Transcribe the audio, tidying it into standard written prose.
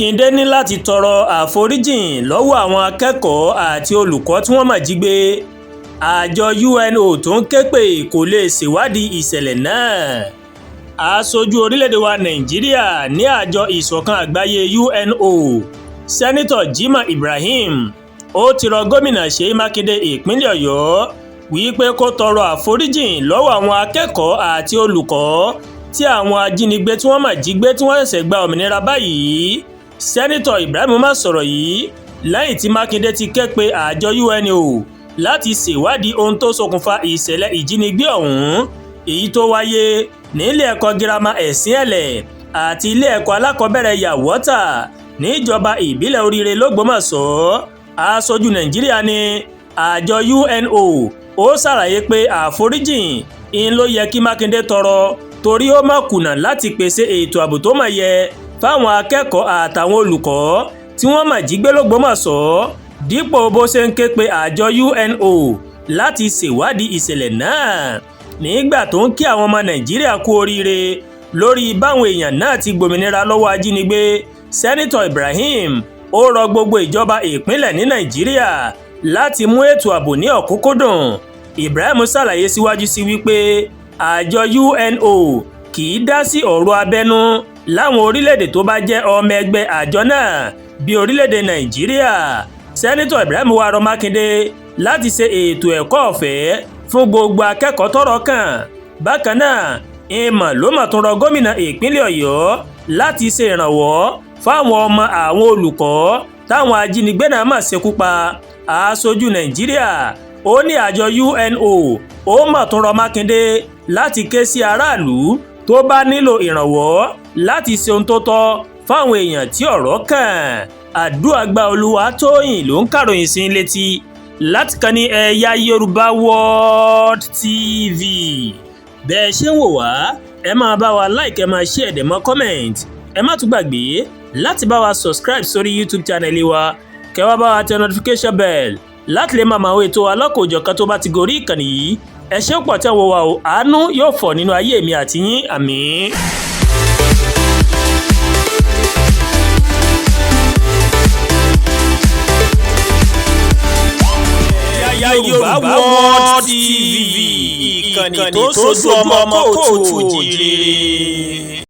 Makinde ní láti tọrọ àforíjìn lọ́wọ́ àwọn akẹ́kọ̀ọ́ àti olùkọ́ tí wọ́n mà jí gbé. Àjọ UNO tó ń ké pè kò lè ṣèwádìí ìṣẹ̀lẹ̀ náà. Aṣojú orílẹ̀-èdè wa Nàìjíríà ní àjọ ìṣọ̀kan àgbáyé UNO, Sẹ́nitọ̀ Jimoh Ibrahim, ó ti rọ gómìnà Ṣèyí Makinde ìpínlẹ̀ Ọ̀yọ́ wípé kó tọrọ àforíjìn lọ́wọ́ àwọn akẹ́kọ̀ọ́ àti olùkọ́ tí àwọn ajínigbé tí wọ́n mà jí gbé tí wọ́n ṣẹ̀ṣẹ̀ gba òmìnira báyìí. Sẹ́nitọ̀ Ibrahim má sọ̀rọ̀ yìí lẹ́yìn tí Makinde ti ké pe àjọ UNO láti ṣèwádìí ohun tó ṣokùnfà ìṣẹ̀lẹ̀ ìjínigbé ọ̀hún, èyí tó wáyé nílé ẹ̀kọ́ girama ẹ̀sìn ẹ̀lẹ̀ àti ilé ẹ̀kọ́ alákọ̀ọ́bẹ̀rẹ̀ Yàwọ́tà níjọba ìbílẹ̀ Oríire l'Ógbómọ̀ṣọ́. Aṣojú Nàìjíríà ní àjọ UNO ó ṣàlàyé pé àforíjìn ń ló yẹ kí Makinde tọrọ torí ó má kùnà láti pèsè ètò ààbò tó mà yẹ fáwọn akẹ́kọ̀ọ́ àtàwọn olùkọ́ tí wọ́n mà jí gbé l'Ógbómọ̀ṣọ́, dípò bó ṣe ń ké pe àjọ UNO láti ṣèwádìí ìṣẹ̀lẹ̀ náà. Nígbà tó ń kí àwọn ọmọ Nàìjíríà kú oríire lórí báwọn èèyàn náà ti gbòmìnira lọ́wọ́ ajínigbé, Sẹ́nitọ̀ Ibrahim ó rọ gbogbo ìjọba ìpínlẹ̀ ní Nàìjíríà láti mú ètò ààbò ní ọ̀kúnkúndùn. Ibrahim ṣàlàyé síwájú sí wípé àjọ UNO kì í dá sí ọ̀rọ̀ abẹ́nú láwọn orílẹ̀-èdè tó bá jẹ́ ọmọ ẹgbẹ́ àjọ náà bí orílẹ̀-èdè Nàìjíríà. Sẹ́nitọ̀ Ibrahim wá rọ Makinde láti ṣe ètò ẹ̀kọ́ ọ̀fẹ́ fún gbogbo akẹ́kọ̀ọ́ tọ́rọ̀ kàn. Bákan náà, ìmọ̀ ló mà tún rọ gómìnà ìpínlẹ̀ Ọ̀yọ́ láti ṣe ìrànwọ́ fáwọn ọmọ àwọn olùkọ́ táwọn ajínigbé náà mà ṣekú pa. Aṣojú Nàìjíríà ó ní àjọ UNO ó mà tún rọ Makinde láti ké sí aráàlú tó bá nílò ìrànwọ́ láti ṣe ohun tó tọ́ fáwọn èèyàn tí ọ̀rọ̀ kàn. Àdúrà gba Olúwatóyìn ló ń kàròyìn sí létí láti kàn ní Ẹ̀yà Yorùbá World TV. Bẹ́ẹ̀ ṣe ń wò wá, ẹ máa bá wa like, ẹ máa share, ẹ dẹ̀ máa comment. Ẹ má tún gbàgbé láti bá wa subscribe sórí YouTube channel wa, kẹ́ wá bá wa tẹ notification bell láti lè máa máa wo ètò alákòójọ̀kan tó bá ti gorí ìkànnì yìí. Ẹ ṣé pọ̀ tí àwọn wa o, àánú yóò fọ̀ nínú ayé mi àti yín, àmín. Yorùbá World TV, ìkànnì tó sojú ọmọ kóòtù òjìrè.